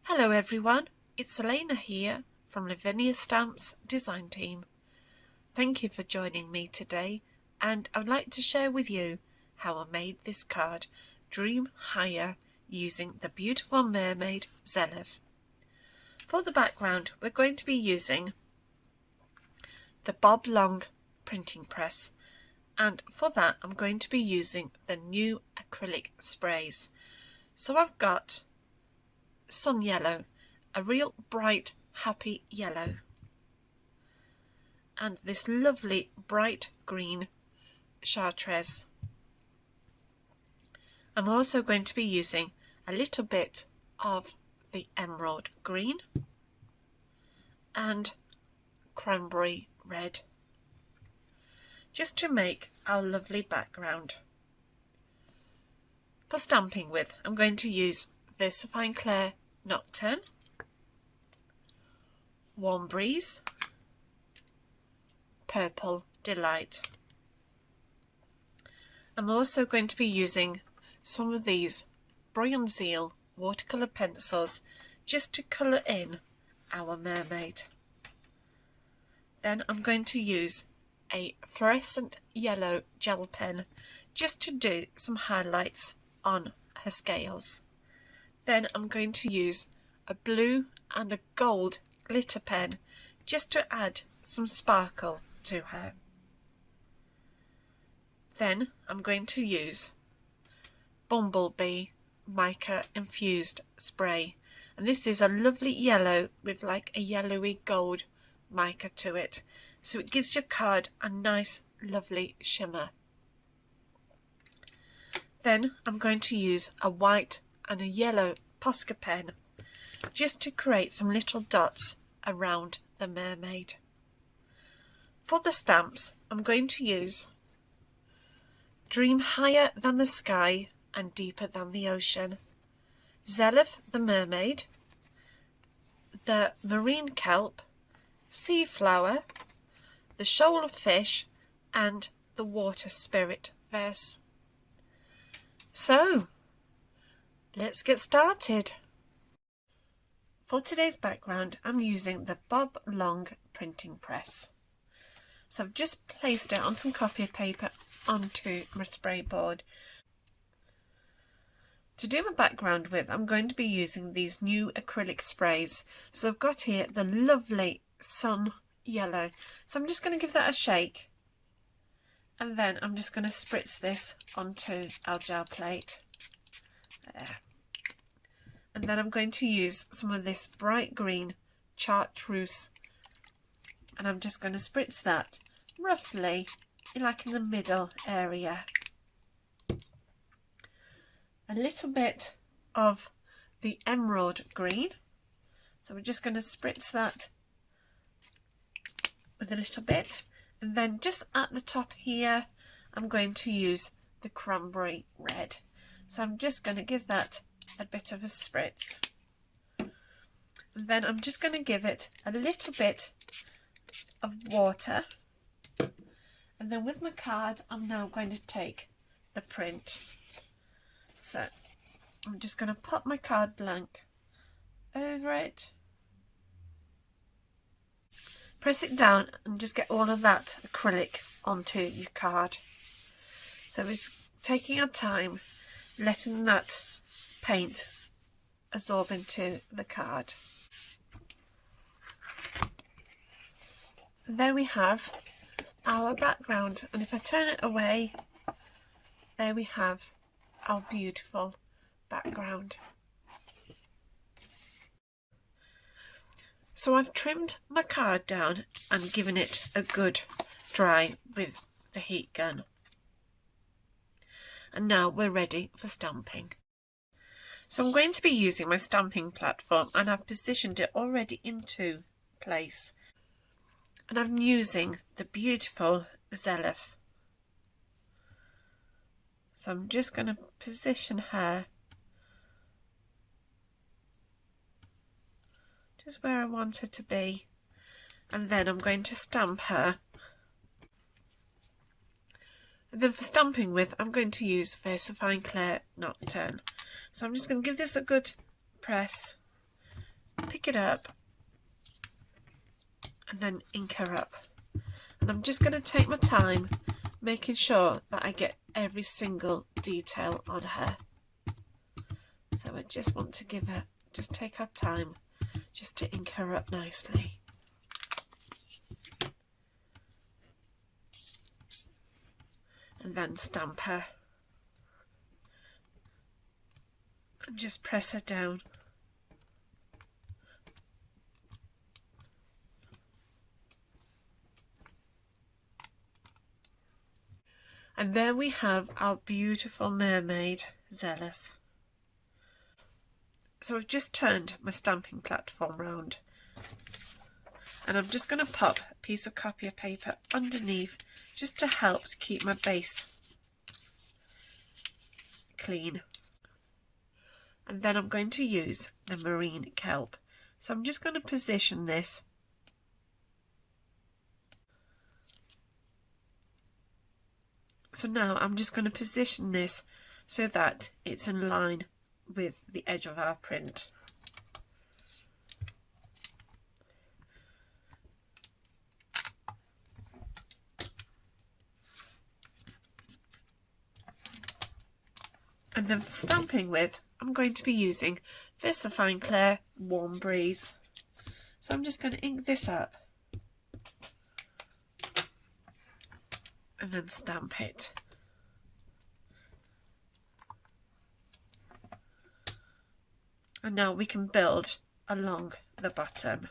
Hello everyone, it's Eleana here from Lavinia Stamps design team. Thank you for joining me today, and I'd like to share with you how I made this card Dream Higher using the beautiful mermaid Zelith. For the background we're going to be using the Boblong Printing Press, and for that I'm going to be using the new Acrylic Sprays. So I've got sun yellow, a real bright happy yellow, and this lovely bright green chartreuse. I'm also going to be using a little bit of the emerald green and cranberry red, just to make our lovely background. For stamping with, I'm going to use Versafine Clair Nocturne, Warm Breeze, Purple Delight. I'm also going to be using some of these Bruynzeel watercolour pencils just to colour in our mermaid. Then I'm going to use a fluorescent yellow gel pen just to do some highlights on her scales. Then I'm going to use a blue and a gold glitter pen just to add some sparkle to her. Then I'm going to use Bumble Bee Mica infused spray, and this is a lovely yellow with like a yellowy gold mica to it, so it gives your card a nice lovely shimmer. Then I'm going to use a white and a yellow Posca pen just to create some little dots around the mermaid. For the stamps, I'm going to use Dream Higher Than the Sky and Deeper Than the Ocean, Zelith the Mermaid, the Marine Kelp, Sea Flower, the Shoal of Fish, and the Water Spirit verse. So, let's get started. For today's background, I'm using the Boblong Printing Press. So I've just placed it on some copy paper onto my spray board. To do my background with, I'm going to be using these new acrylic sprays. So I've got here the lovely sun yellow. So I'm just going to give that a shake. And then I'm just going to spritz this onto our gel plate. There. And then I'm going to use some of this bright green chartreuse, and I'm just going to spritz that roughly like in the middle area. A little bit of the emerald green, so we're just going to spritz that with a little bit, and then just at the top here I'm going to use the cranberry red. So I'm just going to give that a bit of a spritz, and then I'm just going to give it a little bit of water, and then with my card I'm now going to take the print. So I'm just going to pop my card blank over it, press it down and just get all of that acrylic onto your card. So it's taking our time, letting that paint absorb into the card. There we have our background, and if I turn it away, there we have our beautiful background. So I've trimmed my card down and given it a good dry with the heat gun. And now we're ready for stamping. So I'm going to be using my stamping platform, and I've positioned it already into place. And I'm using the beautiful Zelith. So I'm just going to position her just where I want her to be, and then I'm going to stamp her. And then for stamping with, I'm going to use Versafine Clair Nocturne. So I'm just going to give this a good press, pick it up and then ink her up. And I'm just going to take my time making sure that I get every single detail on her. So I just want to give her, just take our time just to ink her up nicely. And then stamp her. And just press her down. And there we have our beautiful mermaid, Zelith. So I've just turned my stamping platform round. And I'm just going to pop a piece of copy of paper underneath just to help to keep my base clean. And then I'm going to use the marine kelp. So I'm just going to position this so now I'm just going to position this so that it's in line with the edge of our print. And then for stamping with, I'm going to be using Versafine Clair Warm Breeze. So I'm just going to ink this up and then stamp it. And now we can build along the bottom.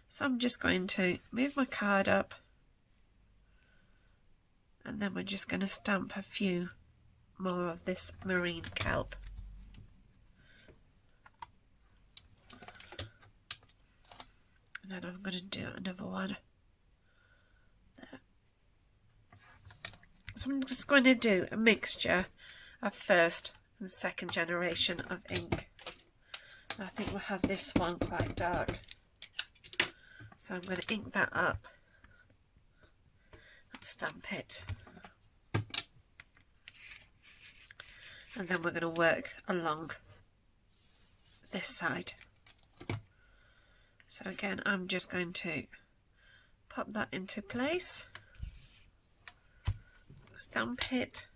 So I'm just going to move my card up and then we're just going to stamp a few more of this marine kelp. And then I'm going to do another one there. So I'm just going to do a mixture of first and second generation of ink. I think we'll have this one quite dark. So I'm going to ink that up and stamp it. And then we're going to work along this side. So again, I'm just going to pop that into place, stamp it.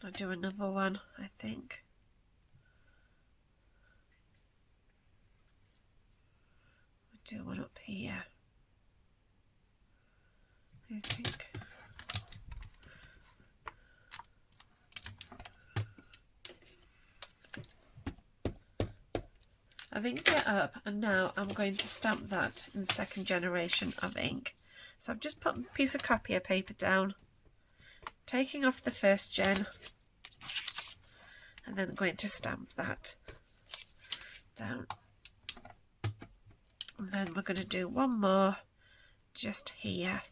I'll do another one, I think. I'll do one up here, I think. I've inked it up and now I'm going to stamp that in the second generation of ink. So I've just put a piece of copy paper down, taking off the first gen, and then going to stamp that down. And then we're going to do one more just here.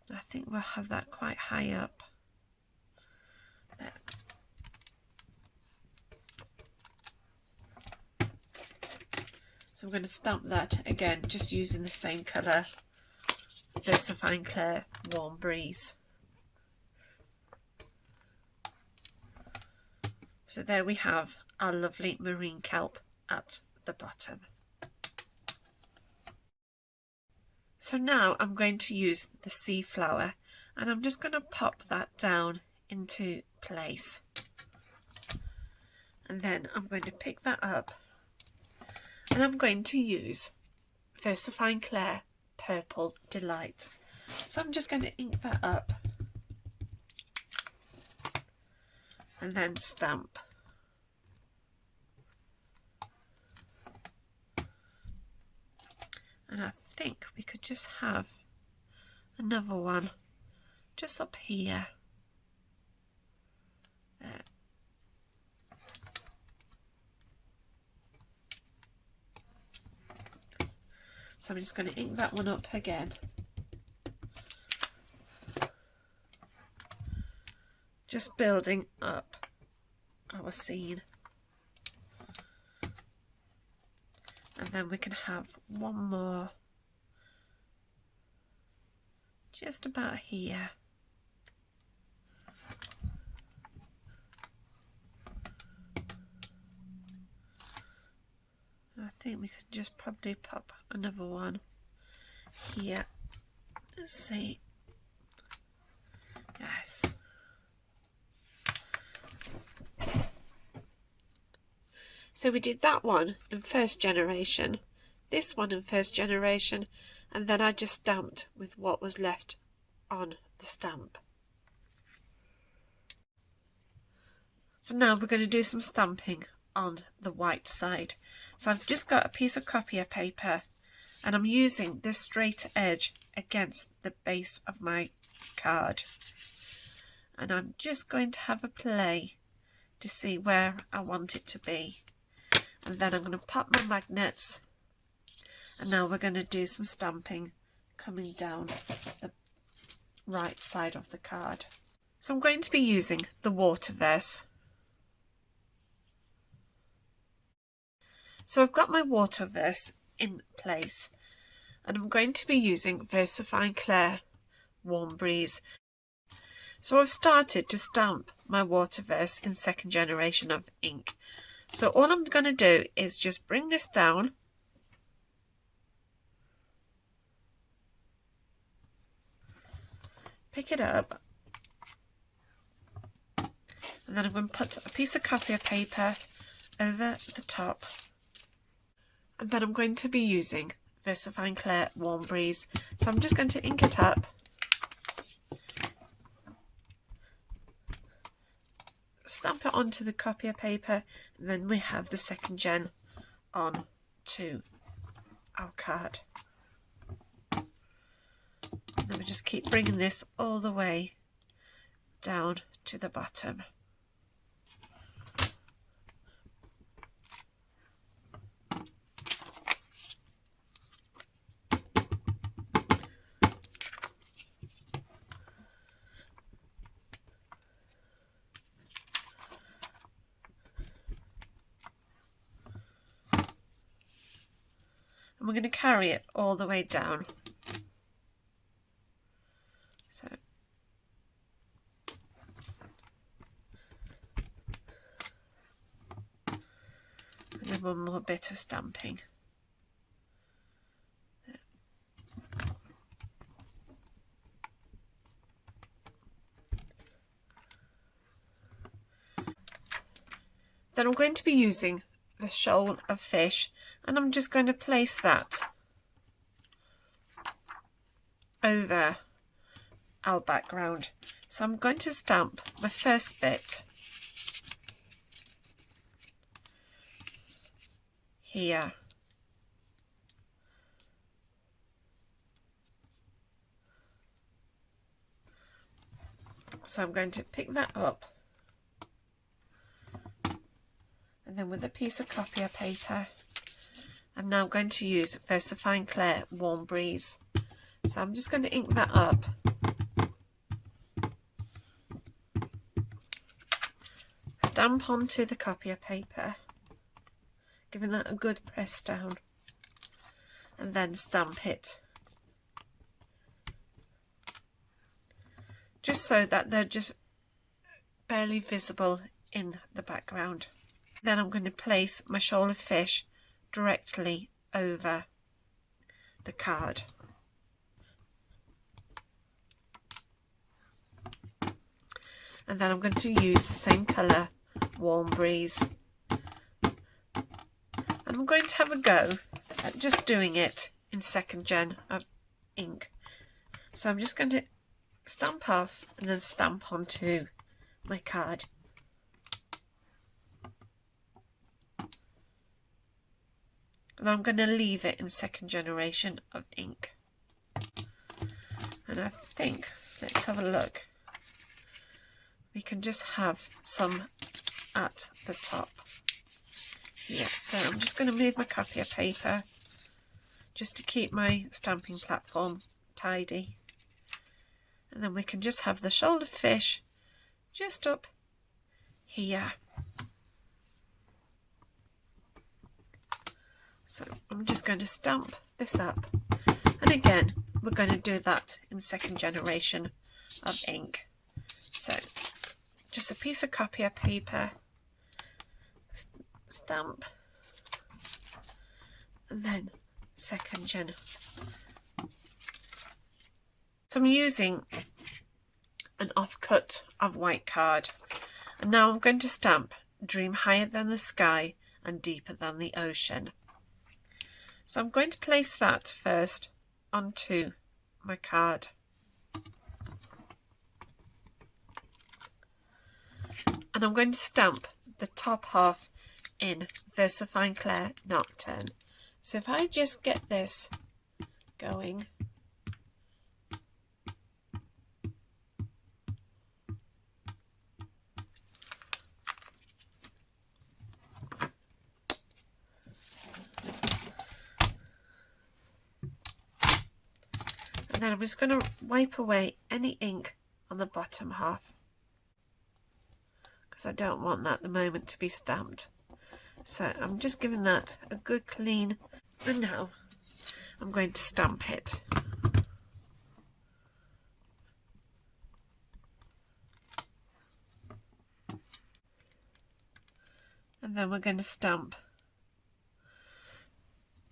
And I think we'll have that quite high up. There. So I'm going to stamp that again, just using the same colour, Versafine Clair Warm Breeze. So there we have our lovely marine kelp at the bottom. So now I'm going to use the sea flower and I'm just going to pop that down into place. And then I'm going to pick that up and I'm going to use Versafine Clair Purple Delight. So I'm just going to ink that up and then stamp. And I think we could just have another one just up here. There. So I'm just going to ink that one up again. Just building up our scene. And then we can have one more just about here. I think we could just probably pop another one here. Let's see. Yes. So we did that one in first generation, this one in first generation, and then I just stamped with what was left on the stamp. So now we're going to do some stamping on the white side. So I've just got a piece of copier paper and I'm using this straight edge against the base of my card. And I'm just going to have a play to see where I want it to be. And then I'm going to pop my magnets. And now we're going to do some stamping coming down the right side of the card. So I'm going to be using the Waterverse. So I've got my Waterverse in place. And I'm going to be using Versafine Clair Warm Breeze. So I've started to stamp my Waterverse in second generation of ink. So all I'm going to do is just bring this down. Pick it up. And then I'm going to put a piece of copier paper over the top. And then I'm going to be using Versafine Clair Warm Breeze. So I'm just going to ink it up. Stamp it onto the copier paper, and then we have the second gen on to our card. And then we just keep bringing this all the way down to the bottom. And we're going to carry it all the way down. So and then one more bit of stamping. Then I'm going to be using the shoal of fish, and I'm just going to place that over our background. So I'm going to stamp my first bit here. So I'm going to pick that up. And then with a piece of copier paper, I'm now going to use Versafine Clair Warm Breeze. So I'm just going to ink that up. Stamp onto the copier paper, giving that a good press down. And then stamp it. Just so that they're just barely visible in the background. Then I'm going to place my shoal of fish directly over the card. And then I'm going to use the same colour, Warm Breeze. And I'm going to have a go at just doing it in second gen of ink. So I'm just going to stamp off and then stamp onto my card. And I'm going to leave it in second generation of ink. And I think, let's have a look. We can just have some at the top. Yeah, so I'm just going to move my copier paper just to keep my stamping platform tidy. And then we can just have the shoal of fish just up here. So I'm just going to stamp this up. And again, we're going to do that in second generation of ink. So just a piece of copier paper, stamp, and then second gen. So I'm using an offcut of white card, and now I'm going to stamp Dream Higher Than the Sky and Deeper Than the Ocean. So I'm going to place that first onto my card. And I'm going to stamp the top half in Versafine Clair Nocturne. So if I just get this going, and then I'm just going to wipe away any ink on the bottom half, because I don't want that at the moment to be stamped. So I'm just giving that a good clean, and now I'm going to stamp it. And then we're going to stamp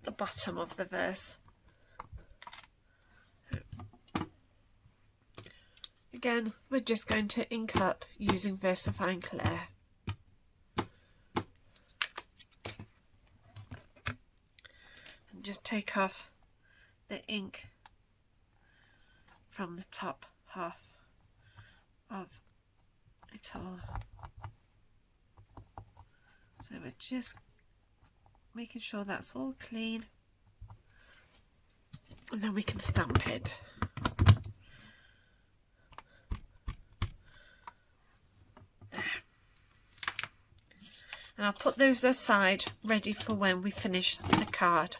the bottom of the verse. Again, we're just going to ink up using Versafine Clair. And just take off the ink from the top half of it all. So we're just making sure that's all clean, and then we can stamp it. And I'll put those aside, ready for when we finish the card.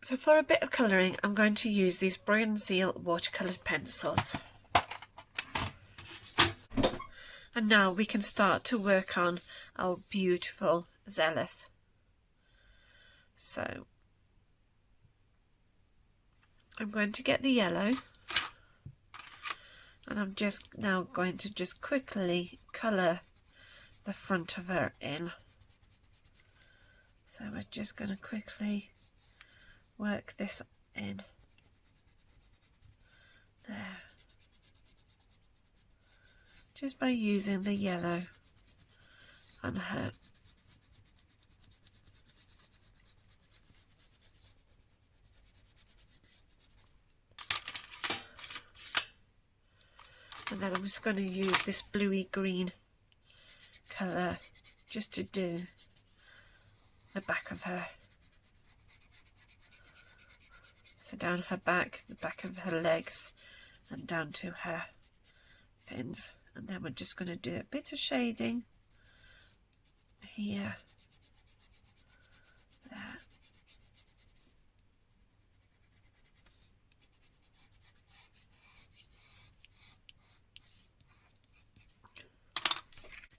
So for a bit of colouring, I'm going to use these Bruynzeel watercolour pencils. And now we can start to work on our beautiful Zelith. So I'm going to get the yellow, and I'm just now going to just quickly colour the front of her in. So we're just going to quickly work this in there, just by using the yellow on her. And then I'm just going to use this bluey green colour just to do the back of her. So down her back, the back of her legs, and down to her fins. And then we're just going to do a bit of shading here, there.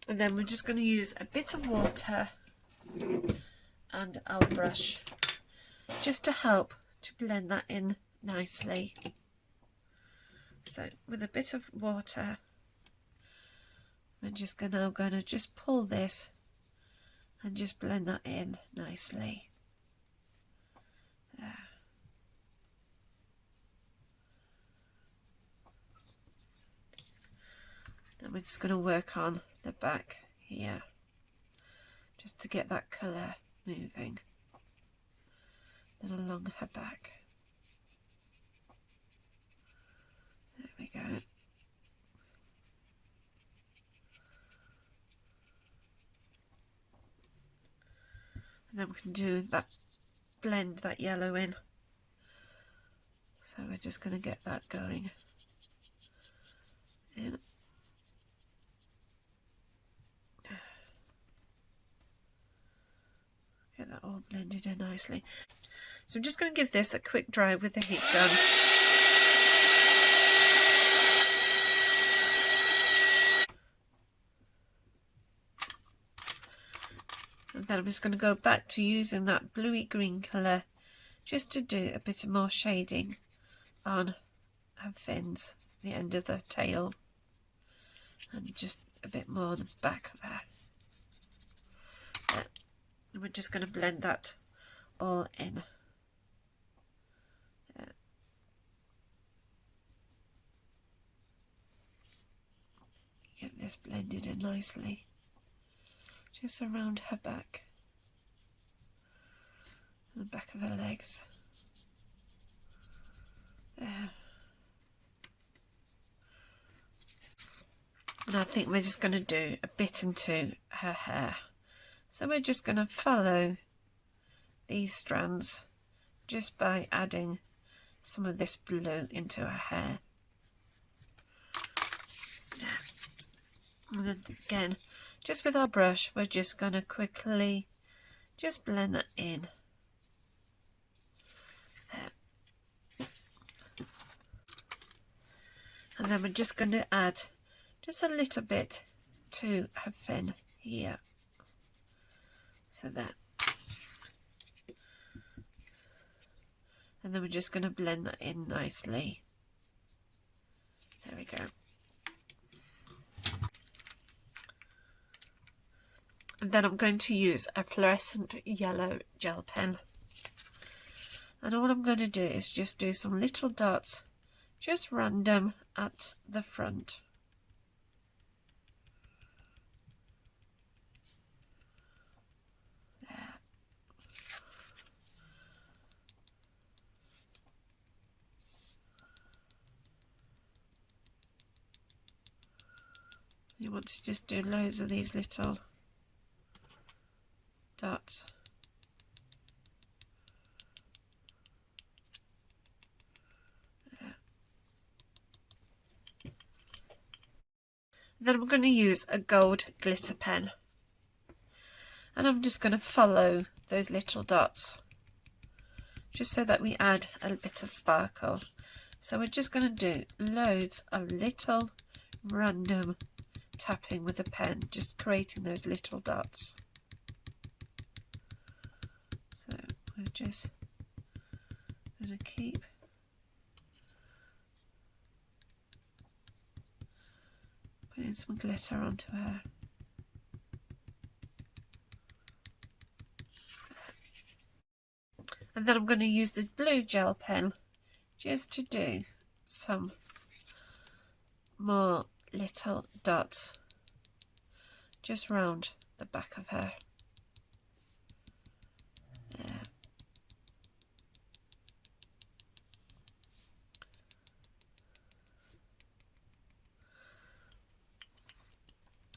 And then we're just going to use a bit of water and our brush just to help to blend that in nicely. So with a bit of water, we're just going to just pull this and just blend that in nicely. There. Then we're just going to work on the back here, just to get that colour moving. Then along her back. There we go. And then we can do that, blend that yellow in. So we're just going to get that going in. Get that all blended in nicely. So I'm just going to give this a quick dry with the heat gun. And then I'm just going to go back to using that bluey green colour just to do a bit more shading on her fins, the end of the tail, and just a bit more on the back of her. There. we're just going to blend that all in. Get this blended in nicely, just around her back and the back of her legs. There. And I think we're just going to do a bit into her hair. So we're just going to follow these strands just by adding some of this blue into her hair. And then again, just with our brush, we're just going to quickly just blend that in. There. And then we're just going to add just a little bit to her fin here. So that. And then we're just going to blend that in nicely. There we go. And then I'm going to use a fluorescent yellow gel pen. And all I'm going to do is just do some little dots, just random at the front. There. You want to just do loads of these little dots. Then I'm going to use a gold glitter pen, and I'm just going to follow those little dots just so that we add a bit of sparkle. So we're just going to do loads of little random tapping with a pen, just creating those little dots. So we're just going to keep putting some glitter onto her. And then I'm going to use the blue gel pen just to do some more little dots just round the back of her. There.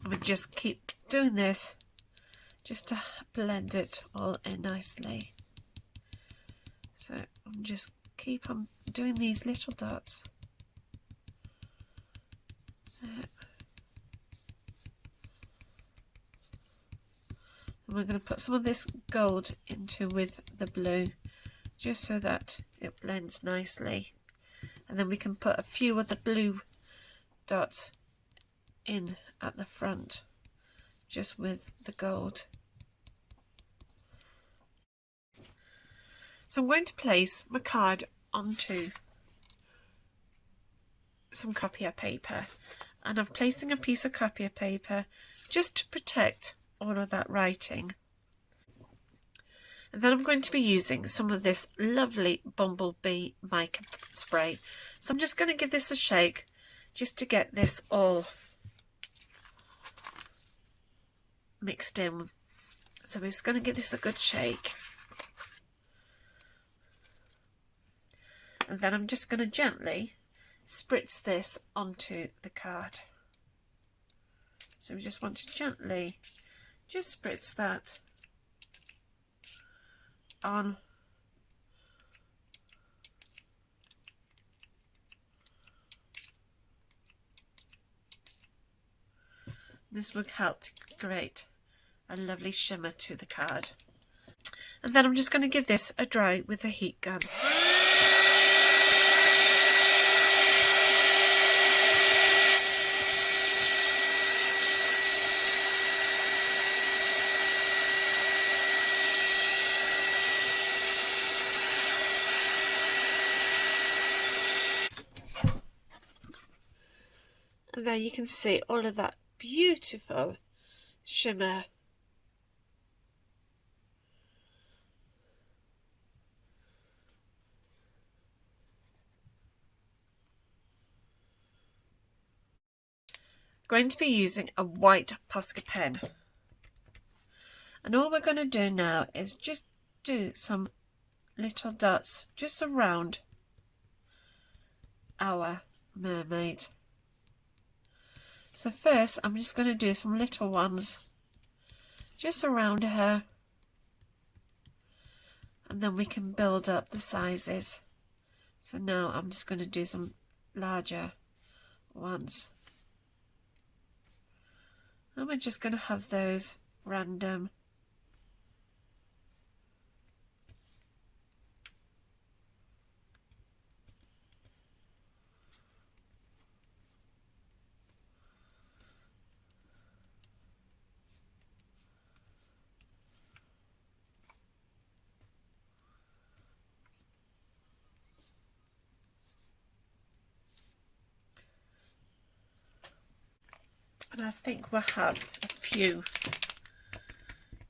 And we just keep doing this just to blend it all in nicely. So I'm just keep on doing these little dots. And we're going to put some of this gold into with the blue, just so that it blends nicely. And then we can put a few of the blue dots in at the front, just with the gold. So I'm going to place my card onto some copier paper, and I'm placing a piece of copier paper just to protect all of that writing. And then I'm going to be using some of this lovely Bumble Bee Mica Spray. So I'm just going to give this a shake just to get this all mixed in. So we're just going to give this a good shake. And then I'm just going to gently spritz this onto the card. So we just want to gently just spritz that on. This will help to create a lovely shimmer to the card. And then I'm just going to give this a dry with a heat gun. And there you can see all of that beautiful shimmer going to be using a white Posca pen. And all we're going to do now is just do some little dots just around our mermaid. So first I'm just going to do some little ones just around her, and then we can build up the sizes. So now I'm just going to do some larger ones, and we're just going to have those random. And I think we'll have a few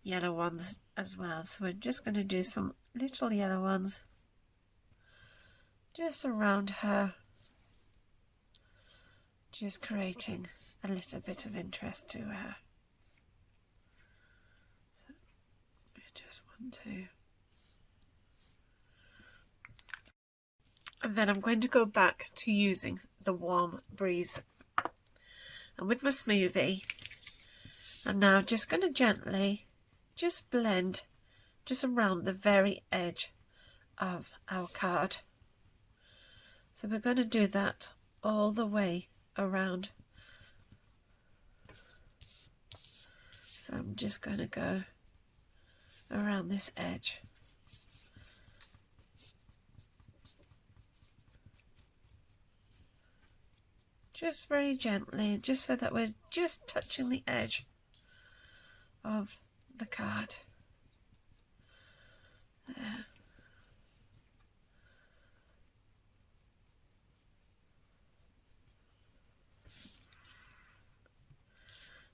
yellow ones as well. So we're just going to do some little yellow ones just around her, just creating a little bit of interest to her. So we just want to. And then I'm going to go back to using the warm breeze. And with my smoothie, I'm now just going to gently just blend just around the very edge of our card. So we're going to do that all the way around. So I'm just going to go around this edge. Just very gently, just so that we're just touching the edge of the card. There.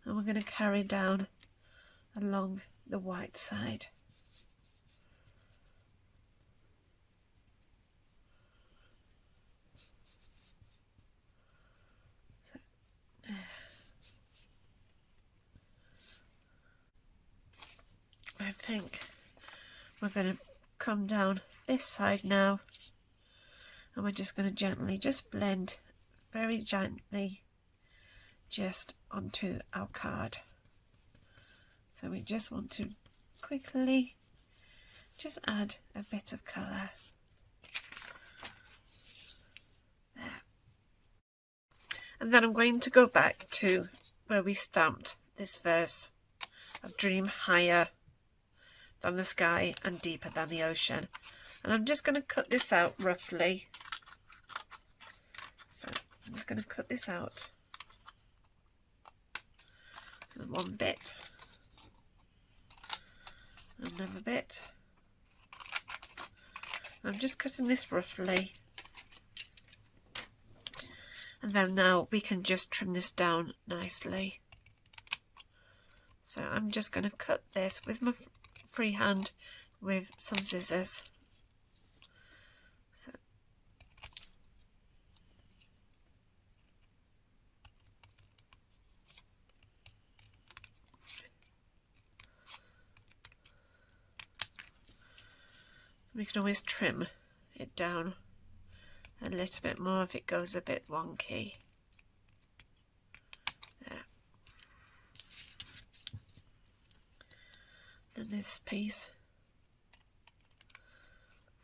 And we're going to carry down along the white side. I think we're going to come down this side now, and we're just going to gently just blend very gently just onto our card. So we just want to quickly just add a bit of colour there. And then I'm going to go back to where we stamped this verse of dream higher than the sky and deeper than the ocean. And I'm just going to cut this out roughly. So I'm just going to cut this out. And one bit. Another bit. I'm just cutting this roughly. And then now we can just trim this down nicely. So I'm just going to cut this with my freehand with some scissors. So we can always trim it down a little bit more if it goes a bit wonky. And this piece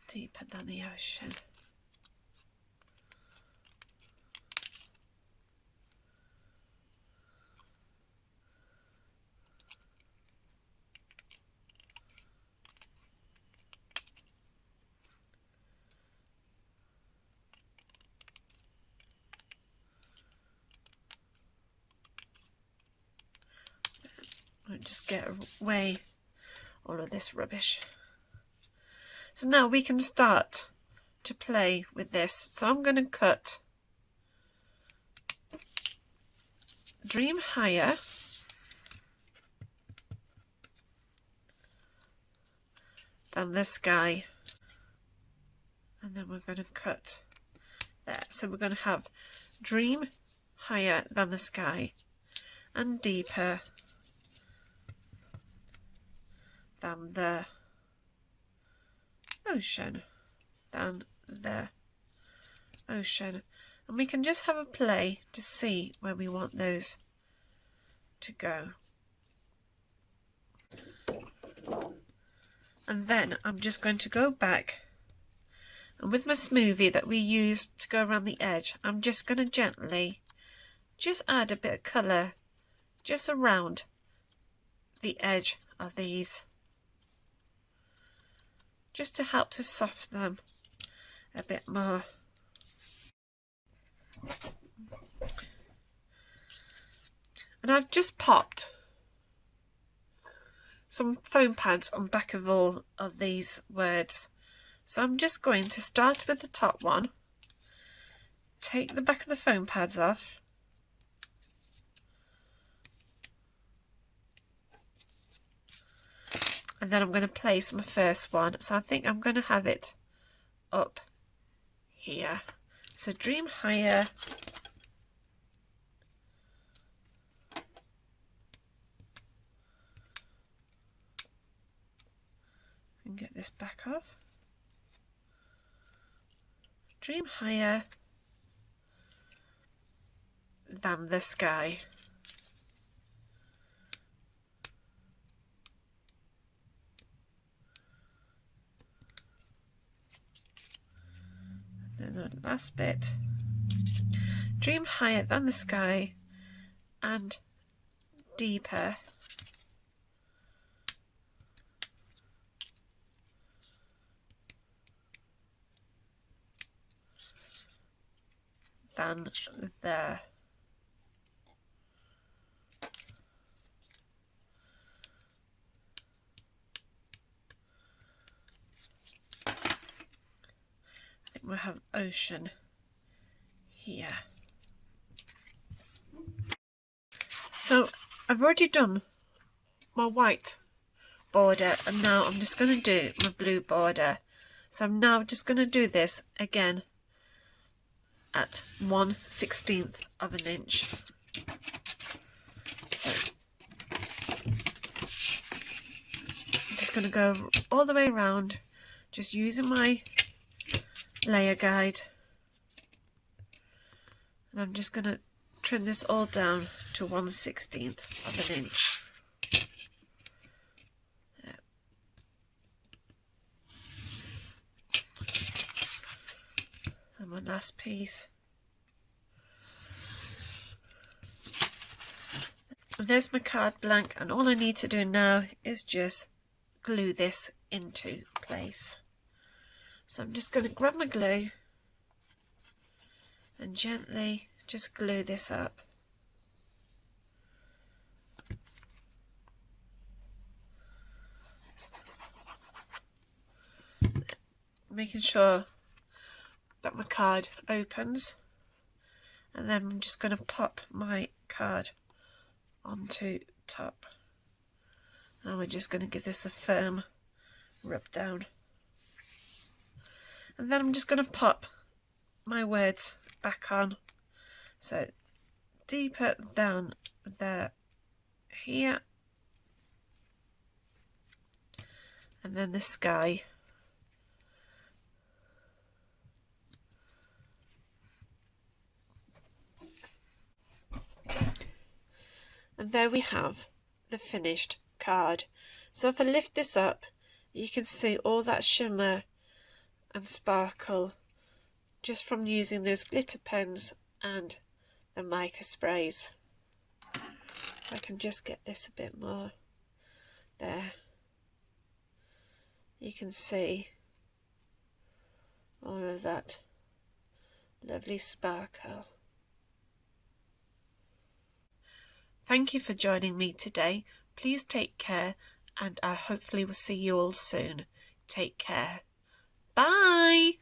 deeper than the ocean. I'll just get away all of this rubbish. So now we can start to play with this. So I'm going to cut dream higher than the sky, and then we're going to cut there. So we're going to have dream higher than the sky and deeper than the ocean, and we can just have a play to see where we want those to go. And then I'm just going to go back, and with my smoothie that we used to go around the edge, I'm just going to gently just add a bit of colour just around the edge of these, just to help to soften them a bit more. And I've just popped some foam pads on the back of all of these words. So I'm just going to start with the top one, take the back of the foam pads off, and then I'm going to place my first one. So I think I'm going to have it up here. So dream higher, and get this back off. Dream higher than the sky. And then the last bit. Dream higher than the sky and deeper than there. I think we'll have ocean here. So I've already done my white border, and now I'm just going to do my blue border. So I'm now just going to do this again at 1/16 of an inch. So I'm just going to go all the way around, just using my layer guide, and I'm just going to trim this all down to 1/16 of an inch. And my last piece. There's my card blank, and all I need to do now is just glue this into place. So I'm just going to grab my glue and gently just glue this up. Making sure that my card opens, and then I'm just going to pop my card onto top, and we're just going to give this a firm rub down, and then I'm just going to pop my words back on. So deeper down there, here, and then the sky. And there we have the finished card. So if I lift this up, you can see all that shimmer and sparkle just from using those glitter pens and the mica sprays. I can just get this a bit more there. You can see all of that lovely sparkle. Thank you for joining me today. Please take care, and I hopefully will see you all soon. Take care. Bye!